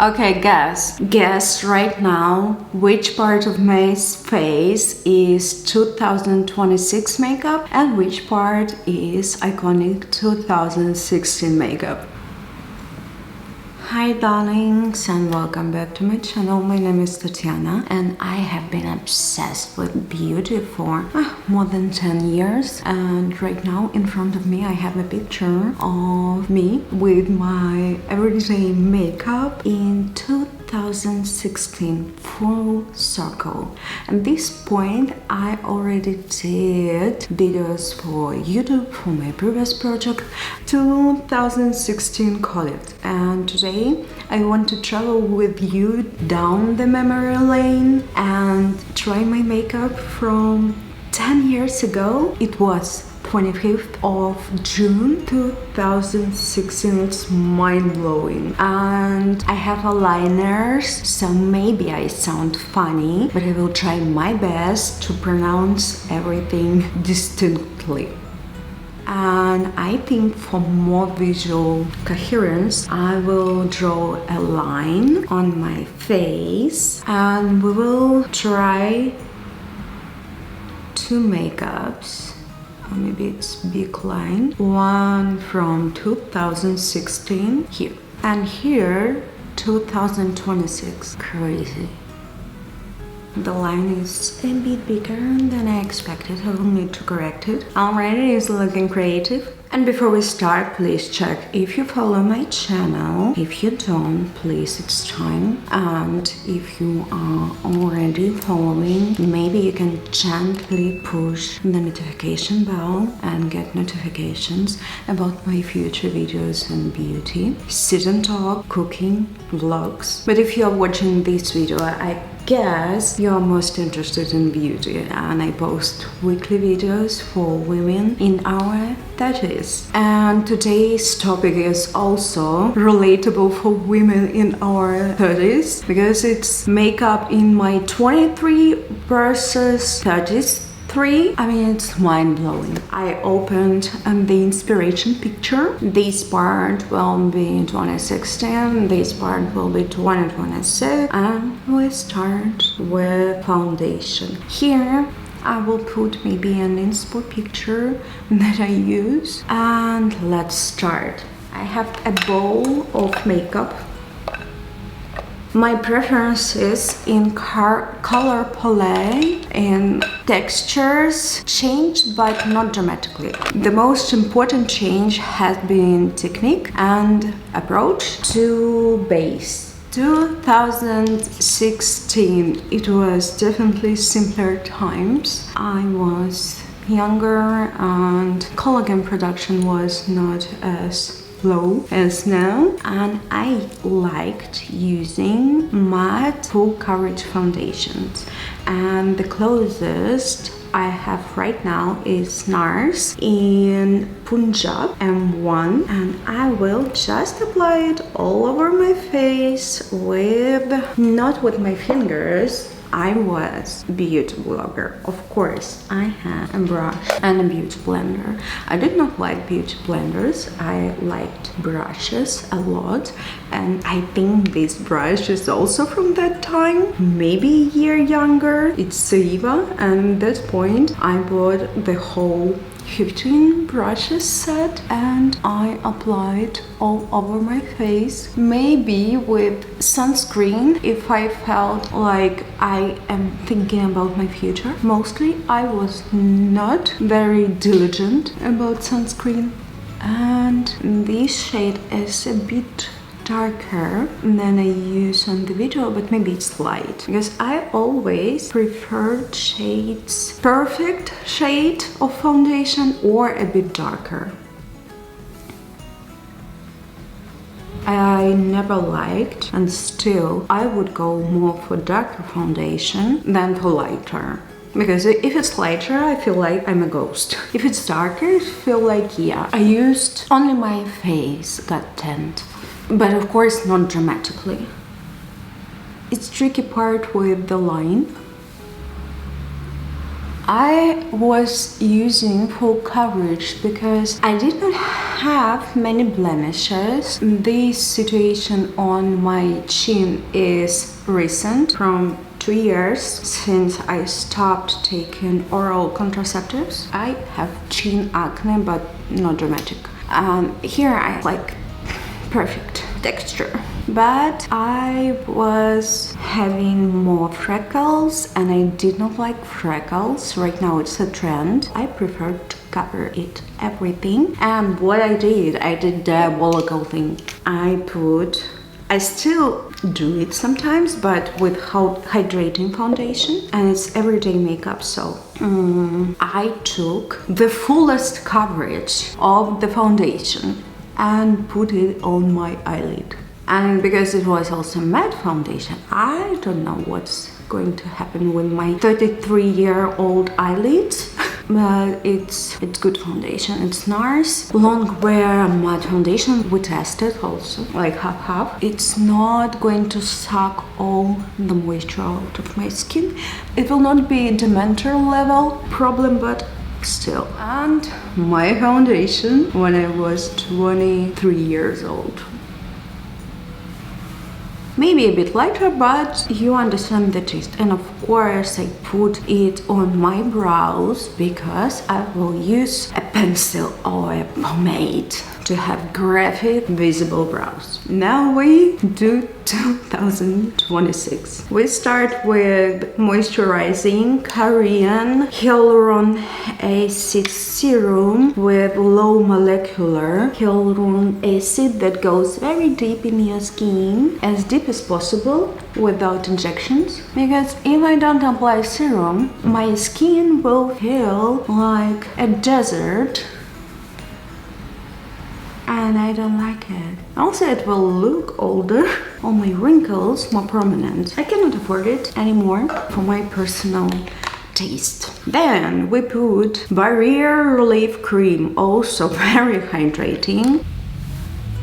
Okay, guess right now which part of my face is 2026 makeup and which part is iconic 2016 makeup. Hi darlings and welcome back to my channel. My name is Tatiana and I have been obsessed with beauty for more than 10 years, and right now in front of me I have a picture of me with my everyday makeup in 2016 full circle. At this point I already did videos for YouTube for my previous project 2016 collect, and today I want to travel with you down the memory lane and try my makeup from 10 years ago. It was 25th of June 2016. It's mind-blowing, and I have aligners, so maybe I sound funny, but I will try my best to pronounce everything distinctly. And I think for more visual coherence I will draw a line on my face, and we will try two makeups. Maybe it's big line. One from 2016 here, and here 2026. Crazy. The line is a bit bigger than I expected. I will need to correct it. Already is looking creative. And before we start, please check if you follow my channel. If you don't, please, it's time. And if you are already following, maybe you can gently push the notification bell and get notifications about my future videos on beauty, sit and talk, cooking, vlogs. But if you are watching this video, I guess you're most interested in beauty, and I post weekly videos for women in our 30s. And today's topic is also relatable for women in our 30s because it's makeup in my 23 versus 30s. I mean, it's mind-blowing. I opened the inspiration picture. This part will be 2016, this part will be 2026, and we start with foundation. Here I will put maybe an inspo picture that I use, and let's start. I have a bowl of makeup. My preference is in color palette, and textures changed but not dramatically. The most important change has been technique and approach to base. 2016, it was definitely simpler times. I was younger and collagen production was not as low as now, and I liked using matte full coverage foundations, and the closest I have right now is NARS in Punjab M1, and I will just apply it all over my face not with my fingers. I was a beauty blogger. Of course, I had a brush and a beauty blender. I did not like beauty blenders. I liked brushes a lot, and I think this brush is also from that time, maybe a year younger. It's Siva, and at that point I bought the whole 15 brushes set and I applied all over my face, maybe with sunscreen if I felt like I am thinking about my future. Mostly I was not very diligent about sunscreen, and this shade is a bit darker than I use on the video, but maybe it's light because I always preferred shades, perfect shade of foundation or a bit darker. I never liked, and still I would go more for darker foundation than for lighter. Because if it's lighter, I feel like I'm a ghost. If it's darker, I feel like, yeah. I used only my face got tint, but of course not dramatically. It's tricky part with the line. I was using full coverage because I did not have many blemishes. This situation on my chin is recent, from 2 years since I stopped taking oral contraceptives. I have chin acne, but not dramatic. Here I like perfect texture. But I was having more freckles and I did not like freckles. Right now it's a trend. I prefer to cover it, everything. And what I did diabolical thing. I still do it sometimes, but with hydrating foundation, and it's everyday makeup. So I took the fullest coverage of the foundation and put it on my eyelid. And because it was also matte foundation, I don't know what's going to happen with my 33-year-old eyelids. But it's good foundation. It's NARS long wear matte foundation. We tested also, like half. It's not going to suck all the moisture out of my skin. It will not be Dementor level problem, but still. And my foundation when I was 23 years old. Maybe a bit lighter, but you understand the taste. And of course I put it on my brows because I will use a pencil or a pomade to have graphic visible brows. Now we do 2026. We start with moisturizing Korean Hyaluronic Acid Serum with low molecular hyaluronic acid that goes very deep in your skin, as deep as possible without injections. Because if I don't apply serum, my skin will feel like a desert. And I don't like it. Also, it will look older. All my wrinkles more prominent. I cannot afford it anymore for my personal taste. Then we put Barrier Relief Cream, also very hydrating.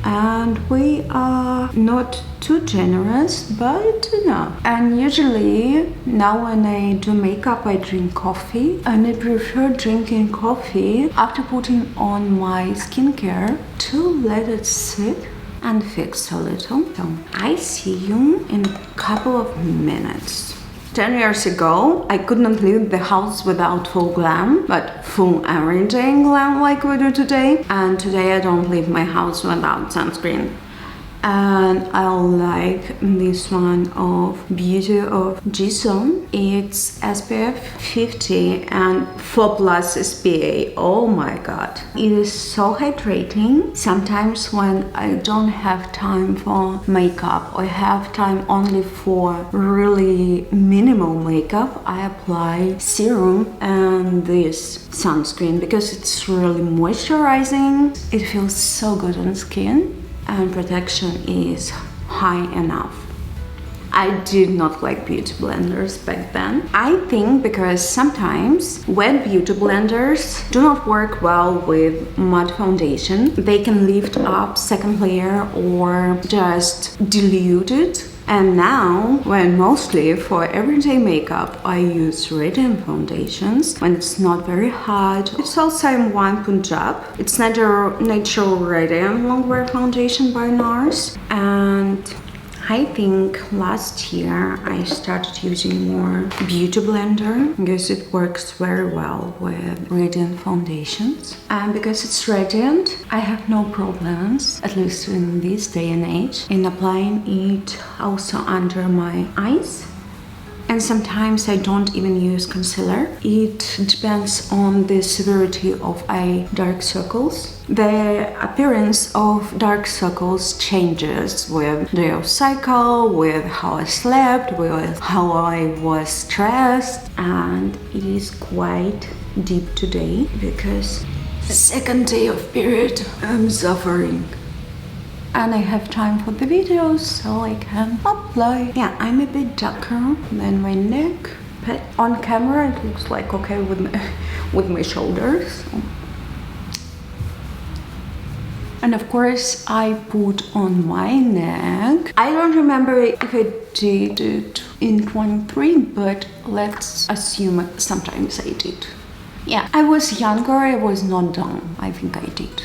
And we are not too generous, but enough. And usually now when I do makeup, I drink coffee, and I prefer drinking coffee after putting on my skincare to let it sit and fix a little. So I see you in a couple of minutes. 10 years ago, I could not leave the house without full glam, but full everyday glam like we do today. And today I don't leave my house without sunscreen. And I like this one of Beauty of Jisung. It's SPF 50 and 4+ SPA. Oh my god. It is so hydrating. Sometimes when I don't have time for makeup or have time only for really minimal makeup, I apply serum and this sunscreen because it's really moisturizing. It feels so good on skin. And protection is high enough. I did not like beauty blenders back then. I think because sometimes wet beauty blenders do not work well with matte foundation. They can lift up second layer or just dilute it. And now, when mostly for everyday makeup, I use radiant foundations when it's not very hot. It's also in one Punjab. It's natural radiant longwear foundation by NARS. And I think last year I started using more beauty blender because it works very well with radiant foundations. And because it's radiant, I have no problems, at least in this day and age, in applying it also under my eyes. And sometimes I don't even use concealer. It depends on the severity of eye dark circles. The appearance of dark circles changes with the cycle, with how I slept, with how I was stressed, and it is quite deep today because the second day of period I'm suffering. And I have time for the videos, so I can apply. Yeah, I'm a bit darker than my neck, but on camera it looks like okay with my shoulders. And of course, I put on my neck. I don't remember if I did it in 23, but let's assume sometimes I did. Yeah, I was younger, I was not dumb. I think I did.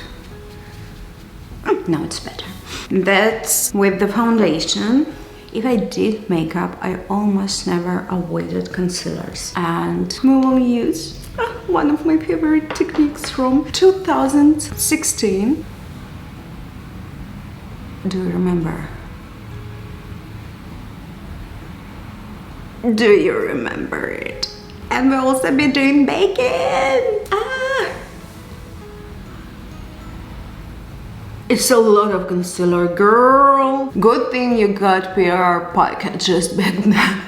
Now it's better. That's with the foundation. If I did makeup, I almost never avoided concealers. And we will use one of my favorite techniques from 2016. Do you remember? Do you remember it? And we'll also be doing bacon! It's a lot of concealer, girl. Good thing you got PR packages back then.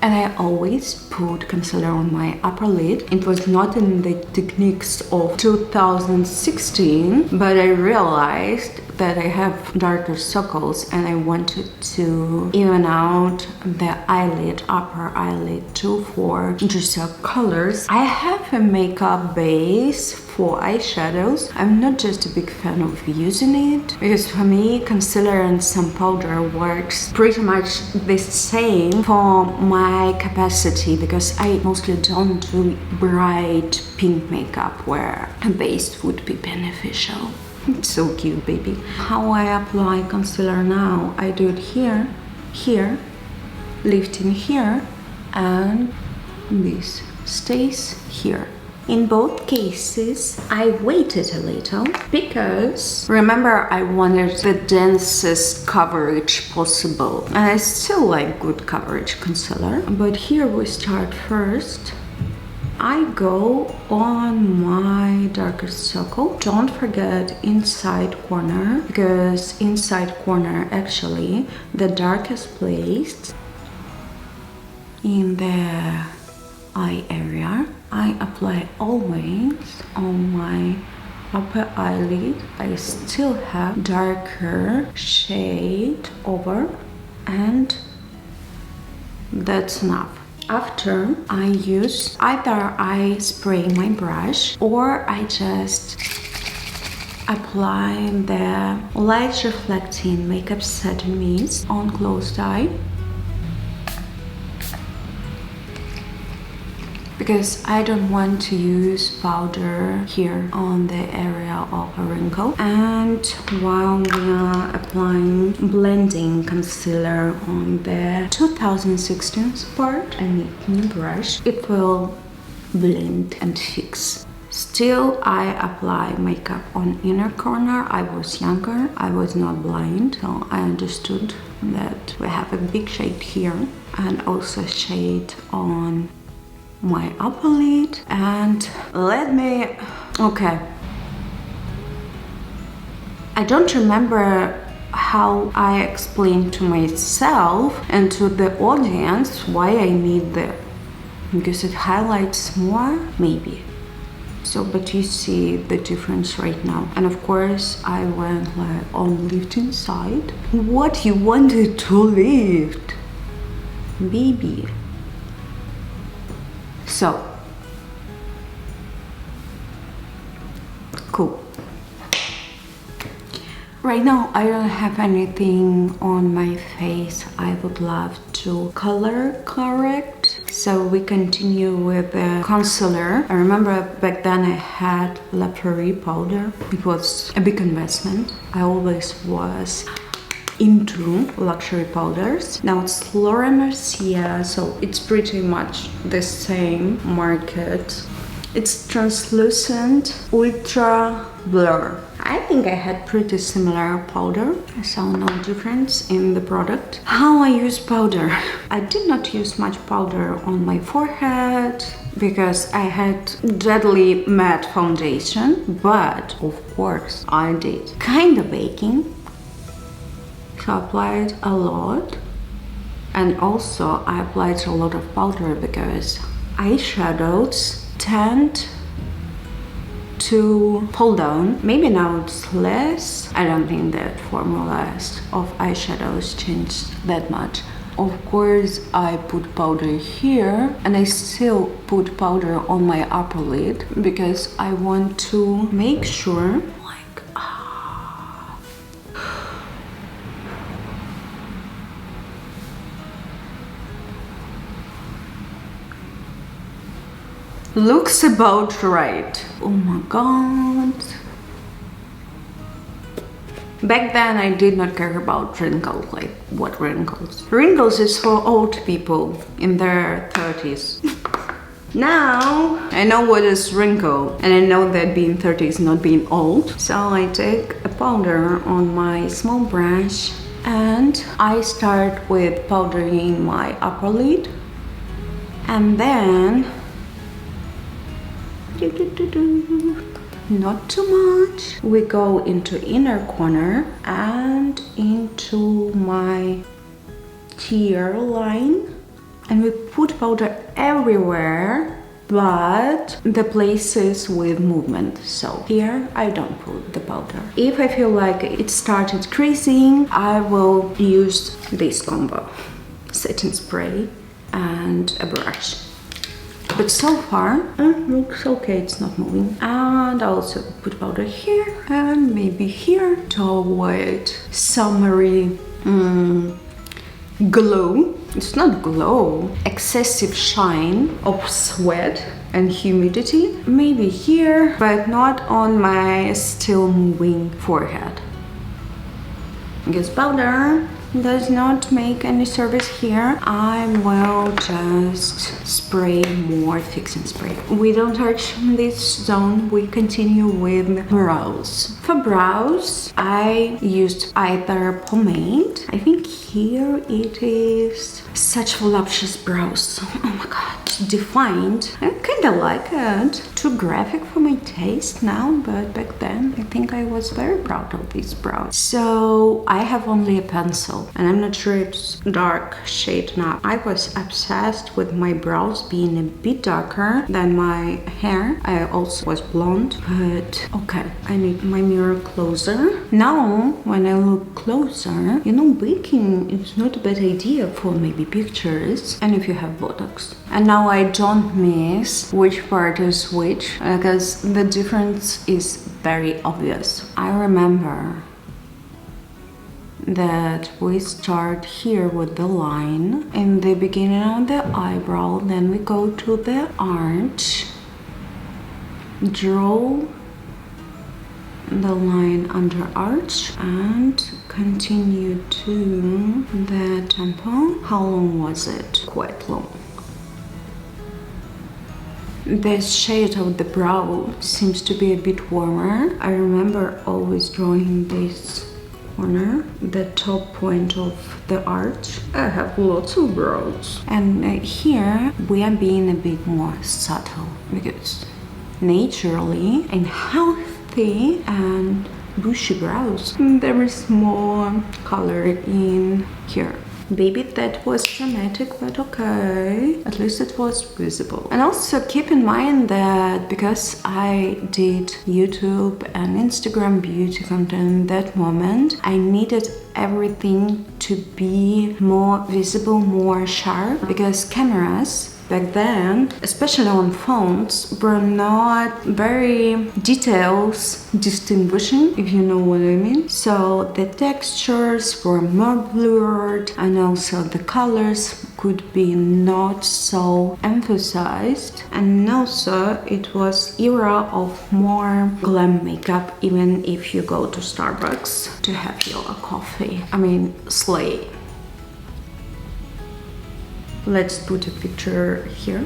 And I always put concealer on my upper lid. It was not in the techniques of 2016, but I realized that I have darker circles and I wanted to even out the eyelid, upper eyelid too, for interesting colors. I have a makeup base for eyeshadows. I'm not just a big fan of using it, because for me concealer and some powder works pretty much the same for my capacity, because I mostly don't do bright pink makeup where a base would be beneficial. It's so cute, baby. How I apply concealer now, I do it here, here, lifting here, and this stays here. In both cases, I waited a little because, remember, I wanted the densest coverage possible. And I still like good coverage concealer. But here we start first. I go on my darkest circle. Don't forget inside corner, because inside corner actually the darkest place in the eye area. I apply always on my upper eyelid. I still have darker shade over, and that's enough. After I use, either I spray my brush or I just apply the light reflecting makeup setting mist on closed eye, because I don't want to use powder here on the area of a wrinkle. And while we are applying blending concealer on the 2016 part, I need new brush. It will blend and fix. Still, I apply makeup on inner corner. I was younger, I was not blind, so I understood that we have a big shade here and also shade on my upper lid. And okay, I don't remember how I explained to myself and to the audience why I need that, because it highlights more, maybe. So, but you see the difference right now. And of course I went like on lifting side. What you wanted to lift, baby. So, cool. Right now I don't have anything on my face I would love to color correct. So we continue with the concealer. I remember back then I had La Prairie powder. It was a big investment. I always was into luxury powders. Now it's Laura Mercier, so it's pretty much the same market. It's translucent ultra blur. I think I had pretty similar powder. I saw no difference in the product. How I use powder. I did not use much powder on my forehead because I had deadly matte foundation, but of course I did kinda baking. So I applied a lot, and also I applied a lot of powder because eyeshadows tend to pull down. Maybe now it's less. I don't think that formulas of eyeshadows changed that much. Of course I put powder here, and I still put powder on my upper lid because I want to make sure Looks about right. Oh my god. Back then I did not care about wrinkles, like what wrinkles? Wrinkles is for old people in their 30s. Now I know what is wrinkle, and I know that being 30 is not being old. So I take a powder on my small brush and I start with powdering my upper lid, and then not too much. We go into inner corner and into my tear line, and we put powder everywhere but the places with movement. So here I don't put the powder. If I feel like it started creasing, I will use this combo: setting spray and a brush. But so far, looks okay, it's not moving. And I also put powder here and maybe here to avoid summery glow. It's not glow, excessive shine of sweat and humidity. Maybe here, but not on my still moving forehead. Because powder does not make any service here. I will just spray more fixing spray. We don't touch this zone, we continue with brows. For brows, I used either pomade. I think here it is such voluptuous brows. Oh my god. Defined. I kinda like it. Too graphic for my taste now, but back then I think I was very proud of these brows. So I have only a pencil, and I'm not sure it's dark shade now. I was obsessed with my brows being a bit darker than my hair. I also was blonde, but okay, I need my mirror closer. Now, when I look closer, you know, baking is not a bad idea for maybe pictures, and if you have Botox. And now I don't miss which part is which, because the difference is very obvious. I remember that we start here with the line in the beginning of the eyebrow, then we go to the arch, draw the line under arch and continue to the temple. How long was it? Quite long. The shade of the brow seems to be a bit warmer. I remember always drawing this corner, the top point of the arch. I have lots of brows. And here we are being a bit more subtle, because naturally and healthy and bushy brows, there is more color in here. Maybe that was dramatic, but okay, at least it was visible. And also keep in mind that because I did YouTube and Instagram beauty content that moment, I needed everything to be more visible, more sharp, because cameras back then, especially on phones, were not very details distinguishing, if you know what I mean. So the textures were more blurred, and also the colors could be not so emphasized. And also it was era of more glam makeup, even if you go to Starbucks to have your coffee. I mean, slay. Let's put a picture here.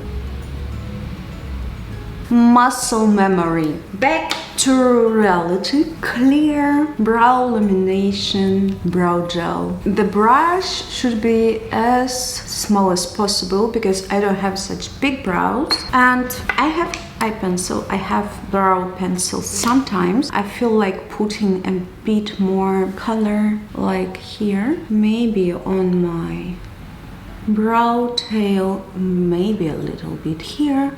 Muscle memory. Back to reality. Clear brow illumination, brow gel. The brush should be as small as possible because I don't have such big brows. And I have eye pencil, I have brow pencil. Sometimes I feel like putting a bit more color, like here, maybe on my brow tail, maybe a little bit here,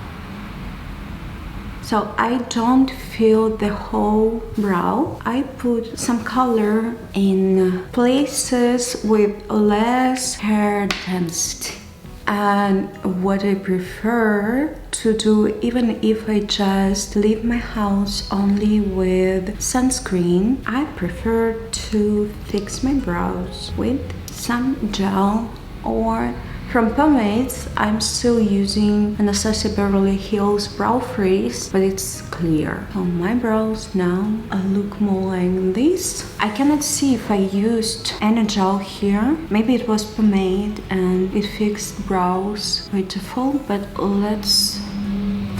so I don't fill the whole brow. I put some color in places with less hair density. And what I prefer to do, even if I just leave my house only with sunscreen, I prefer to fix my brows with some gel or From pomades, I'm still using Anastasia Beverly Hills Brow Freeze, but it's clear. So my brows now look more like this. I cannot see if I used any gel here. Maybe it was pomade and it fixed brows beautiful, but let's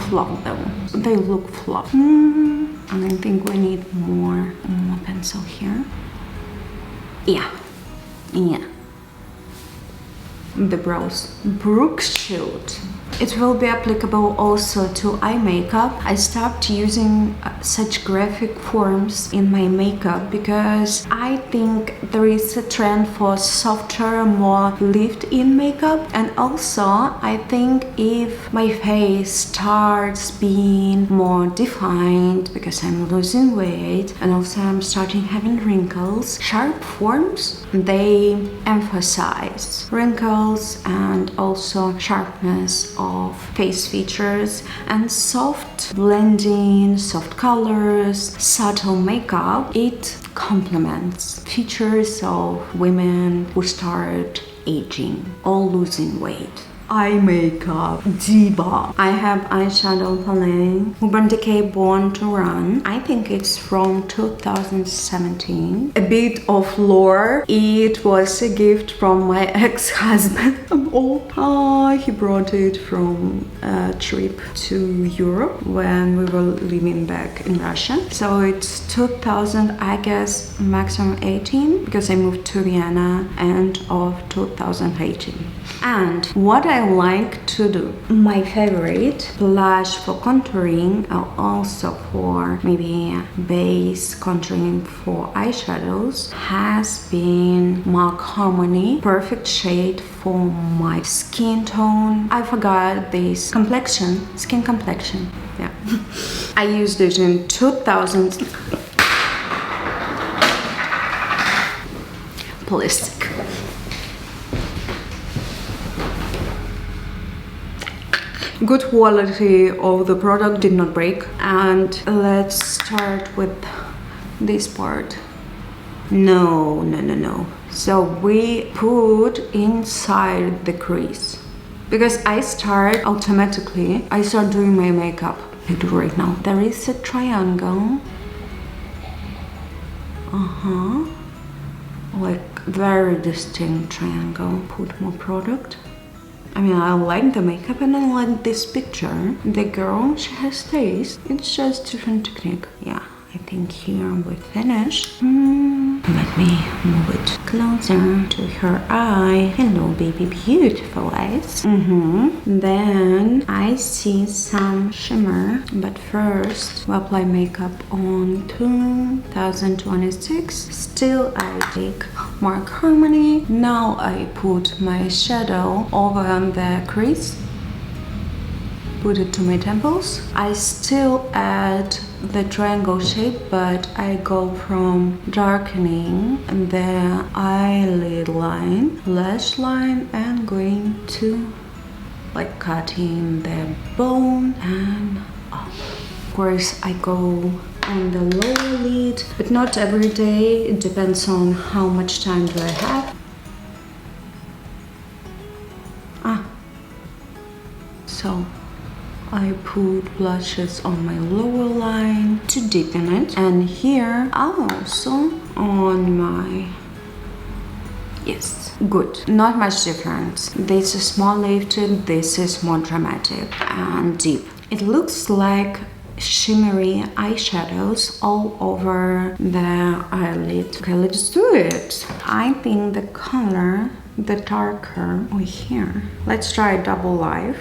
fluff them. They look fluff. And I think we need more pencil here. Yeah. The brows. Brook Shield. It will be applicable also to eye makeup. I stopped using such graphic forms in my makeup because I think there is a trend for softer, more lived-in makeup. And also, I think if my face starts being more defined because I'm losing weight and also I'm starting having wrinkles, sharp forms, they emphasize wrinkles and also sharpness of face features, and soft blending, soft colors, subtle makeup, it complements features of women who start aging or losing weight. Eye makeup diva. I have eyeshadow palette Urban Decay Born to Run. I think it's from 2017. A bit of lore. It was a gift from my ex-husband. I'm old. He brought it from a trip to Europe when we were living back in Russia. So it's 2000, I guess, maximum 18, because I moved to Vienna end of 2018. And what I like to do, my favorite blush for contouring, also for maybe base contouring for eyeshadows, has been Mark Harmony perfect shade for my skin tone. I forgot this skin complexion. Yeah. I used it in 2000. Plastic. Good quality of the product, did not break. And let's start with this part. No. So we put inside the crease, because I start doing my makeup. I do right now. There is a triangle. Like very distinct triangle. Put more product. I mean, I like the makeup and I like this picture. The girl, she has taste. It's just different technique. Yeah, I think here we finished. Let me move it closer to her eye. Hello, baby, beautiful eyes. Then I see some shimmer, but first we apply makeup on 2026. Still, I take Mark Harmony. Now I put my shadow over on the crease. Put it to my temples. I still add the triangle shape, but I go from darkening the eyelid line, lash line, and going to like cutting the bone and up. Of course, I go on the lower lid, but not every day. It depends on how much time do I have. So I put blushes on my lower line to deepen it, and here also on my, yes, good, not much difference. This is more lifted, this is more dramatic and deep. It looks like shimmery eyeshadows all over the eyelid. Okay, let's do it. I think the color, the darker over here. Let's try Double Life.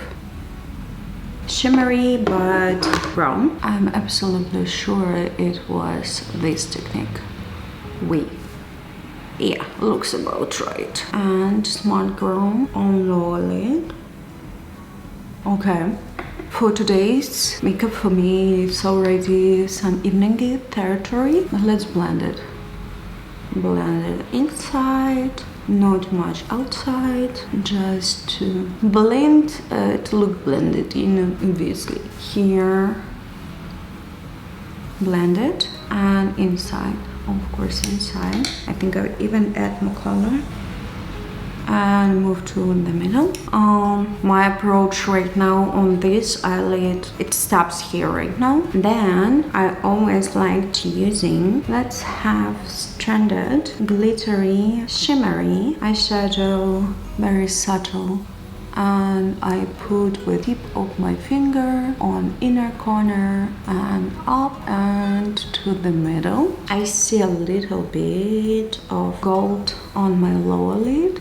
Shimmery but brown. I'm absolutely sure it was this technique. Yeah, looks about right. And Smart Girl on lower lid. Okay. For today's makeup, for me, it's already some evening territory. But let's blend it. Blend it inside. Not much outside, just to blend, to look blended, you know, obviously. Here, blend it, and inside, of course inside. I think I even add Mykola. and move to the middle. My approach right now on this eyelid, it stops here right now. Then I always liked using, let's have stranded, glittery, shimmery eyeshadow, very subtle. And I put with tip of my finger on inner corner and up and to the middle. I see a little bit of gold on my lower lid.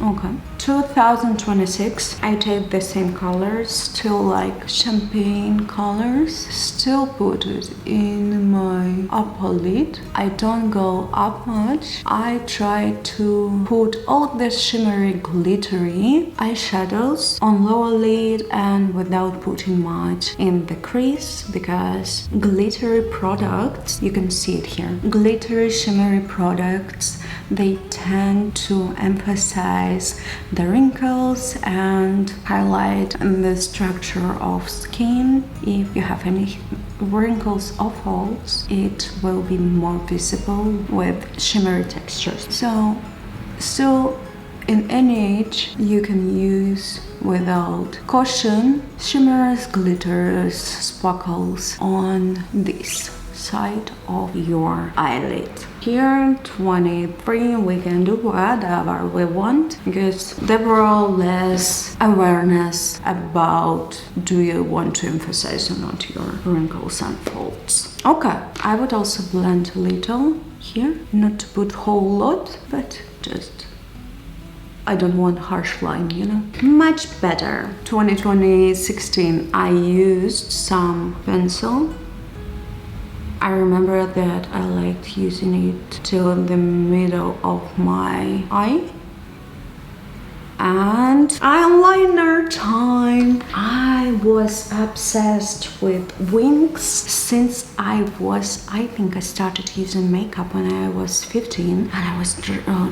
Okay. 2026, I take the same colors, still like champagne colors, still put it in my upper lid. I don't go up much. I try to put all the shimmery glittery eyeshadows on lower lid and without putting much in the crease, because glittery products, you can see it here, glittery shimmery products, they tend to emphasize the wrinkles and highlight the structure of skin. If you have any wrinkles or folds, it will be more visible with shimmery textures. So still in any age you can use without caution shimmers, glitters, sparkles on this side of your eyelid. Here 23, we can do whatever we want, because there were less awareness about do you want to emphasize or not your wrinkles and folds. Okay, I would also blend a little here, not to put whole lot, but just, I don't want harsh line, you know. Much better. 2016, I used some pencil. I remember that I liked using it till the middle of my eye. And eyeliner time! I was obsessed with wings since I think I started using makeup when I was 15, and I was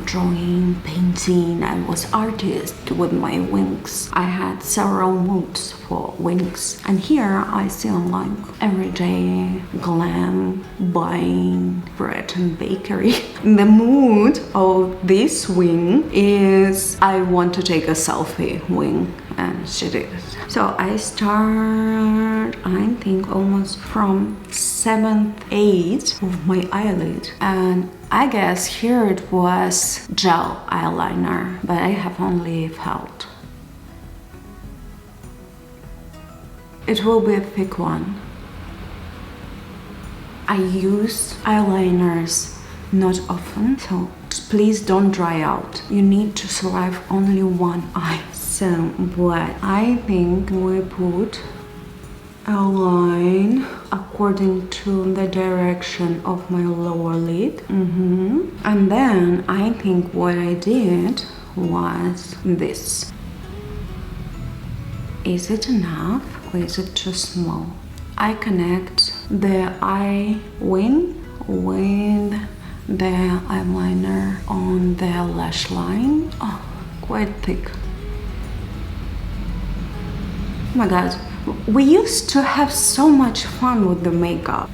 drawing, painting. I was artist with my wings. I had several moods for wings, and here I still like everyday glam, buying bread and bakery. The mood of this wing is I want to take a selfie wing, and she did. So I start, I think, almost from 7th, 8th of my eyelid, and I guess here it was gel eyeliner, but I have only felt. It will be a thick one. I use eyeliners not often, so please don't dry out. You need to survive only one eye. So what I think we put a line according to the direction of my lower lid. And then I think what I did was this. Is it enough or is it too small? I connect the eye wing with the eyeliner on the lash line. Oh, quite thick. Oh my god, we used to have so much fun with the makeup.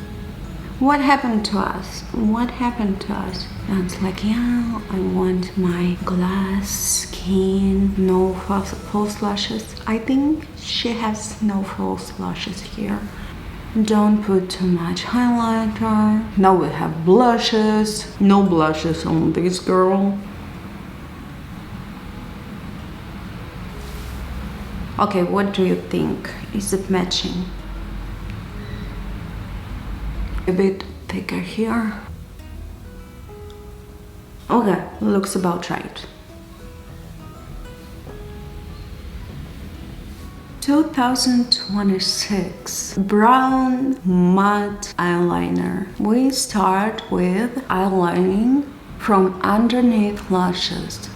What happened to us? What happened to us? And it's like, yeah, I want my glass skin, no false lashes. I think she has no false lashes here. Don't put too much highlighter. Now we have blushes. No blushes on this girl. Okay, what do you think? Is it matching? A bit thicker here. Okay, looks about right. 2026 brown matte eyeliner. We start with eyelining from underneath lashes.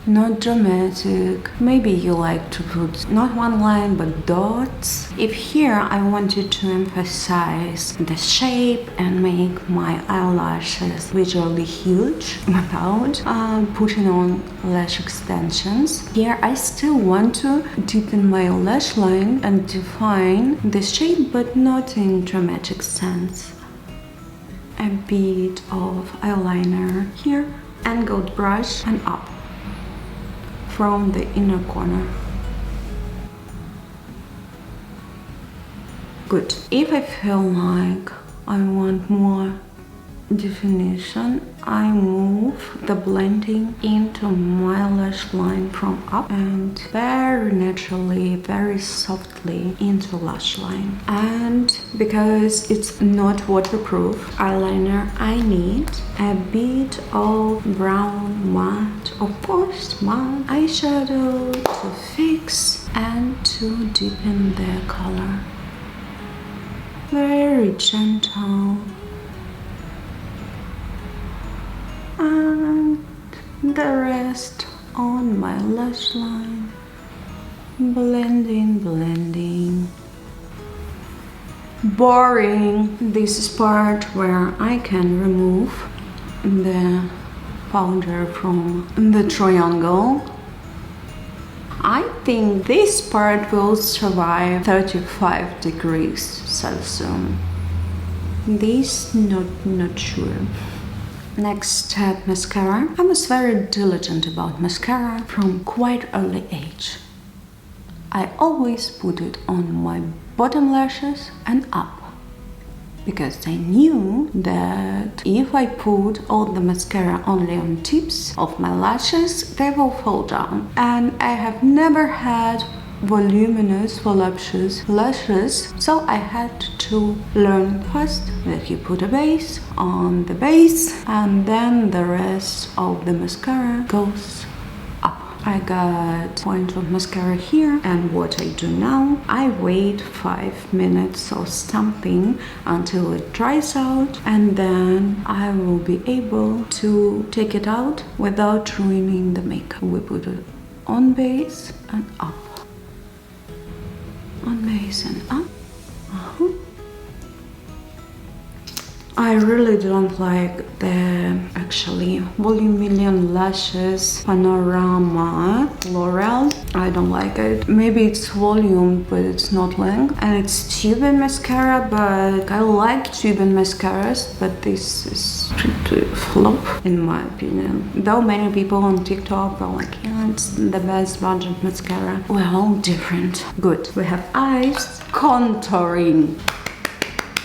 Not dramatic. Maybe you like to put not one line but dots. If here I wanted to emphasize the shape and make my eyelashes visually huge without putting on lash extensions, here I still want to deepen my lash line and define the shape, but not in dramatic sense. a bit of eyeliner here and gold brush and up from the inner corner. Good. If I feel like I want more definition, I move the blending into my lash line from up and very naturally, very softly into lash line. And because it's not waterproof eyeliner, I need a bit of brown matte, of course matte eyeshadow to fix and to deepen the color. Very gentle. And the rest on my lash line. Blending, blending. Boring. This is part where I can remove the powder from the triangle. I think this part will survive 35 degrees Celsius. This, not sure. Next step, mascara. I was very diligent about mascara from quite early age. I always put it on my bottom lashes and up, because I knew that if I put all the mascara only on tips of my lashes, they will fall down. And I have never had voluminous, voluptuous lashes, so I had to learn first that you put a base on the base and then the rest of the mascara goes up. I got point of mascara here, and what I do now, I wait 5 minutes or something until it dries out, and then I will be able to take it out without ruining the makeup. We put it on base and up. On base and up. I really don't like the actually Volumillion Lashes Panorama L'Oreal. I don't like it. Maybe it's volume, but it's not length. And it's tube and mascara, but I like tube and mascaras, but this is pretty flop in my opinion. Though many people on TikTok are like, yeah, it's the best budget mascara. We're all different. Good. We have eyes. Contouring.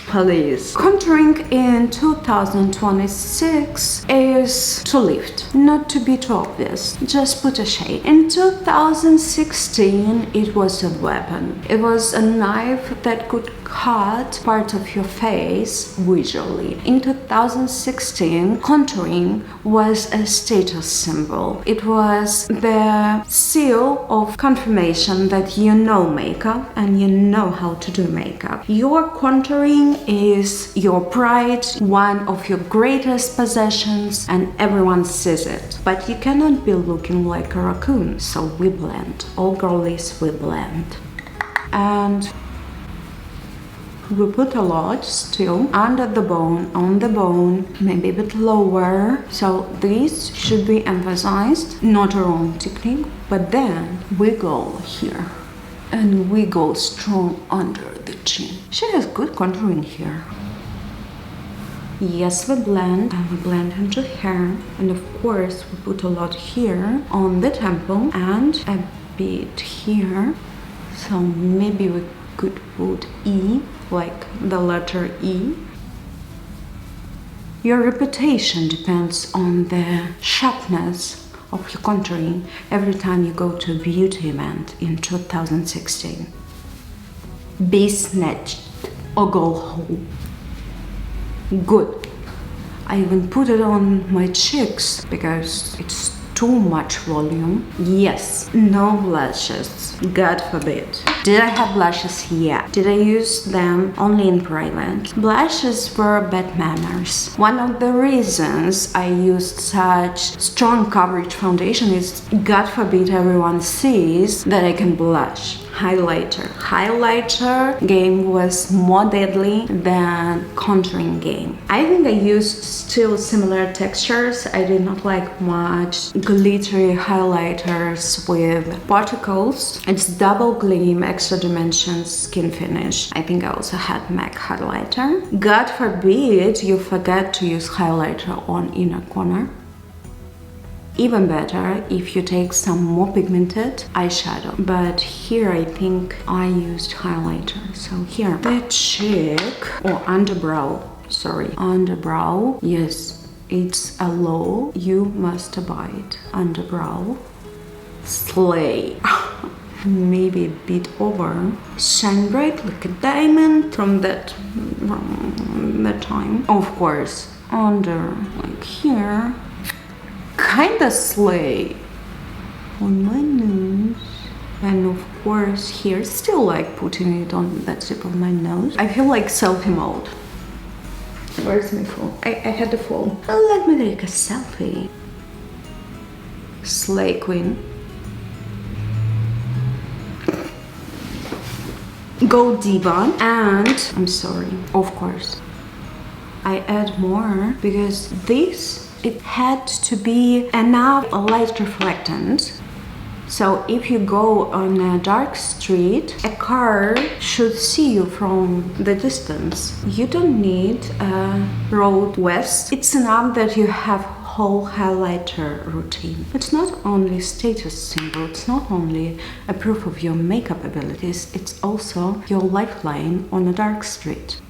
Please. Contouring in 2026 is to lift, not to be too obvious. Just put a shade. In 2016, it was a weapon. It was a knife that could cut part of your face visually. In 2016, contouring was a status symbol. It was the seal of confirmation that you know makeup and you know how to do makeup. Your contouring is your pride, one of your greatest possessions, and everyone sees it. But you cannot be looking like a raccoon, so we blend. All girlies, we blend. And we put a lot still under the bone, on the bone, maybe a bit lower. So this should be emphasized, not a wrong technique, but then we go here. And we go strong under the chin. She has good contouring here. Yes, we blend, and we blend into hair. And of course, we put a lot here on the temple and a bit here. So maybe we could put E, like the letter E. Your reputation depends on the sharpness of your contouring every time you go to a beauty event in 2016. Be snatched or go home. Good. I even put it on my cheeks because it's too much volume. Yes, no blushes, God forbid. Did I have blushes? Yeah. Did I use them only in private? Blushes were bad manners. One of the reasons I used such strong coverage foundation is, God forbid, everyone sees that I can blush. highlighter. Highlighter game was more deadly than contouring game. I think I used still similar textures. I did not like much glittery highlighters with particles. It's double gleam, extra dimensions, skin finish. I think I also had MAC highlighter. God forbid you forget to use highlighter on inner corner. Even better if you take some more pigmented eyeshadow. But here I think I used highlighter. So here, the cheek or underbrow, sorry, underbrow, yes, it's a law you must abide. Underbrow, slay. Maybe a bit over. Shine bright like a diamond from that time. Of course, under, like here. Kinda slay on my nose, and of course here, still like putting it on that tip of my nose. I feel like selfie mode. Where's my phone? I had the phone. Let me take a selfie. Slay queen. Go diva. And I'm sorry, of course I add more because this, it had to be enough light reflectant. So if you go on a dark street, a car should see you from the distance. You don't need a road vest. It's enough that you have whole highlighter routine. It's not only status symbol, it's not only a proof of your makeup abilities, it's also your lifeline on a dark street.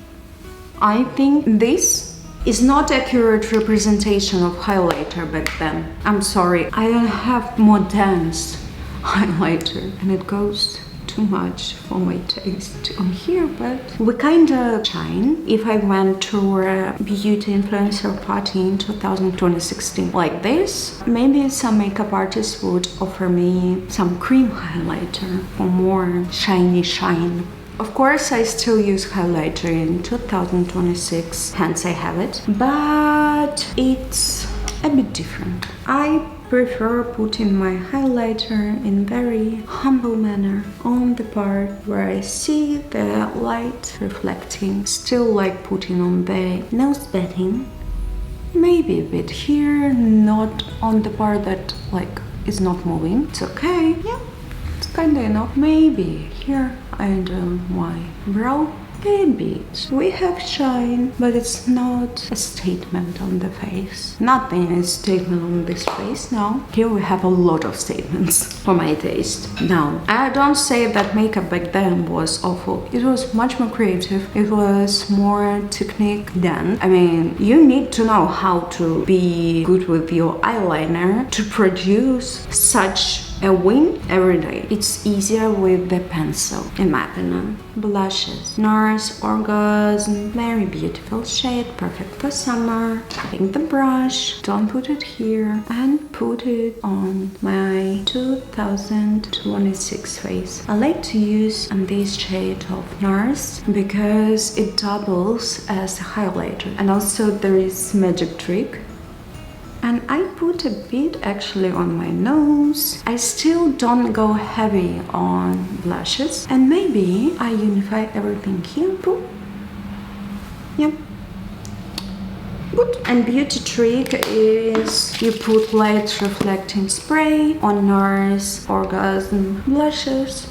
I think this is not accurate representation of highlighter back then. I'm sorry, I don't have more dense highlighter and it goes too much for my taste on here, but we kinda shine. If I went to a beauty influencer party in 2016 like this, maybe some makeup artist would offer me some cream highlighter for more shiny shine. Of course, I still use highlighter in 2026, hence I have it, but it's a bit different. I prefer putting my highlighter in very humble manner on the part where I see the light reflecting. Still like putting on the nose bedding, maybe a bit here, not on the part that like is not moving. It's okay, yeah. Kinda enough. Maybe here I do my brow a bit. We have shine, but it's not a statement on the face. Nothing is statement on this face now. Here we have a lot of statements for my taste. Now, I don't say that makeup back then was awful. It was much more creative. It was more technique then. I mean, you need to know how to be good with your eyeliner to produce such a wing every day. It's easier with the pencil, in my opinion. Blushes. NARS Orgasm. Very beautiful shade. Perfect for summer. Take the brush. Don't put it here. And put it on my 2026 face. I like to use this shade of NARS because it doubles as a highlighter. And also there is magic trick. And I put a bit actually on my nose. I still don't go heavy on blushes. And maybe I unify everything here. Boom. Yep. Good. And beauty trick is you put light reflecting spray on NARS Orgasm blushes.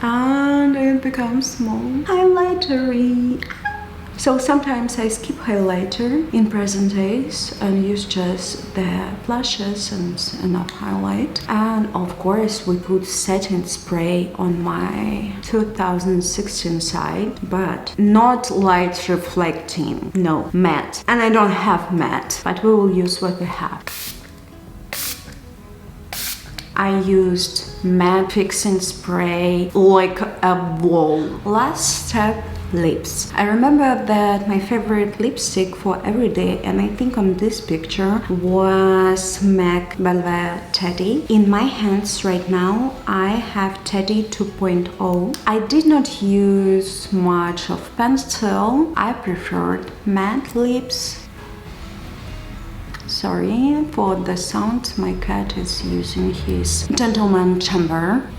And it becomes small. Highlightery. So sometimes I skip highlighter in present days and use just the blushes and enough highlight. And of course we put setting spray on my 2016 side, but not light reflecting, no, matte. And I don't have matte, but we will use what we have. I used matte fixing spray like a wall. Last step, lips. I remember that my favorite lipstick for everyday, and I think on this picture, was MAC Velvet Teddy. In my hands right now, I have Teddy 2.0. I did not use much of pencil. I preferred matte lips. Sorry for the sound, my cat is using his gentleman chamber.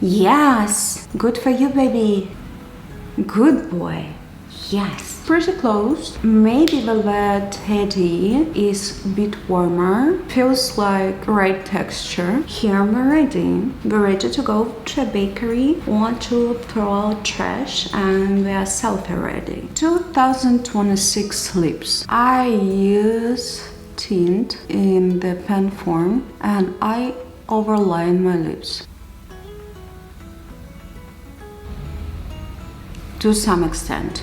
Yes, good for you, baby. Good boy. Yes, pretty close. Maybe velvet teddy is a bit warmer. Feels like right texture. Here we're ready. We're ready to go to a bakery. Want to throw out trash and we are selfie ready. 2026 lips. I use tint in the pen form and I overline my lips. To some extent.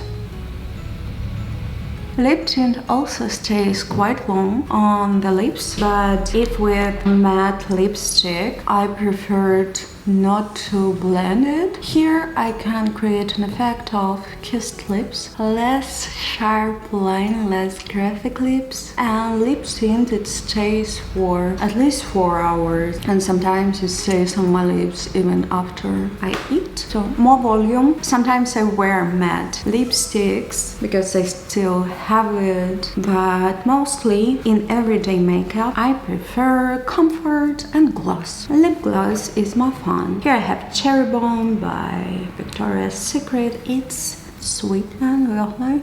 Lip tint also stays quite long on the lips, but if with matte lipstick, I preferred not to blend it. Here I can create an effect of kissed lips, less sharp line, less graphic lips, and lip tint it stays for at least 4 hours, and sometimes it stays on my lips even after I eat. So more volume. Sometimes I wear matte lipsticks because I still have it, but mostly in everyday makeup I prefer comfort and gloss. Lip gloss is more fun. Here I have Cherry Bomb by Victoria's Secret. It's sweet and lovely.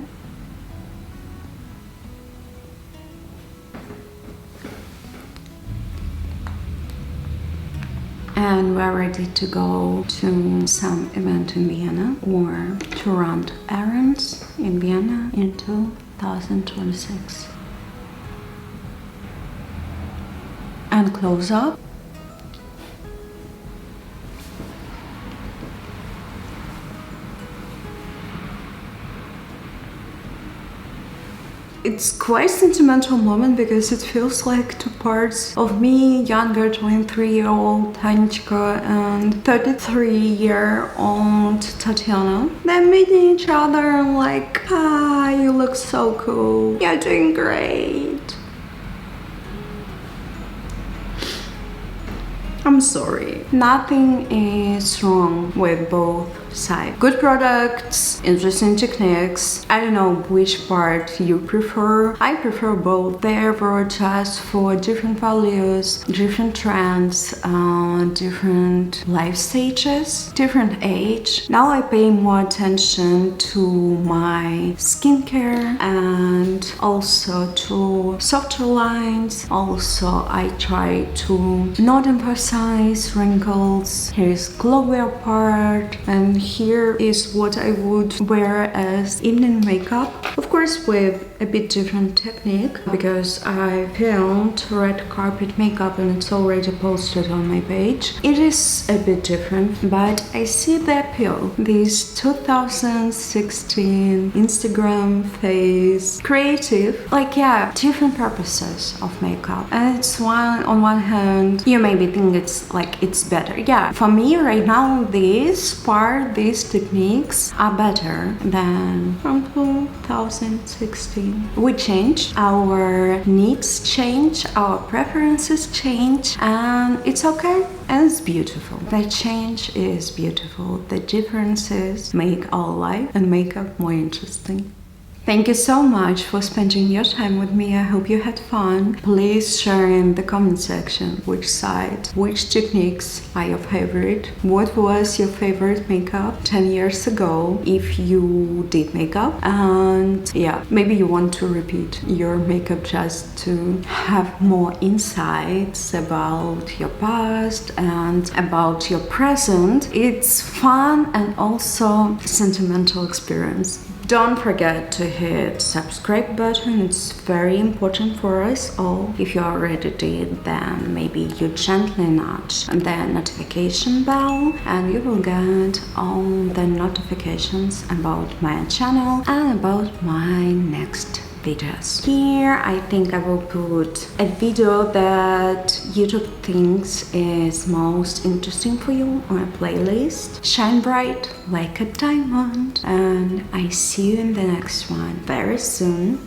And we're ready to go to some event in Vienna or to run errands in Vienna in 2026. And close up. It's quite a sentimental moment because it feels like two parts of me, younger 23-year-old Tanichka and 33-year-old Tatiana. They're meeting each other and like, you look so cool. You're doing great. I'm sorry. Nothing is wrong with both sides. Good products, interesting techniques. I don't know which part you prefer. I prefer both. They were just for different values, different trends, different life stages, different age. Now I pay more attention to my skincare and also to softer lines. Also, I try to not emphasize wrinkles. Here is glowier part, and here is what I would wear as evening makeup. Of course, with a bit different technique because I filmed red carpet makeup and it's already posted on my page. It is a bit different, but I see the appeal. This 2016 Instagram phase, creative, like different purposes of makeup. And it's on one hand, you maybe think it's better. Yeah, for me right now, these techniques are better than from 2016. We change, our needs change, our preferences change, and it's okay and it's beautiful. The change is beautiful. The differences make our life and makeup more interesting. Thank you so much for spending your time with me. I hope you had fun. Please share in the comment section which side, which techniques are your favorite. What was your favorite makeup 10 years ago if you did makeup? And maybe you want to repeat your makeup just to have more insights about your past and about your present. It's fun and also sentimental experience. Don't forget to hit subscribe button, it's very important for us all. If you already did, then maybe you gently nudge the notification bell and you will get all the notifications about my channel and about my next videos. Here I think I will put a video that YouTube thinks is most interesting for you on a playlist. Shine bright like a diamond, and I see you in the next one very soon.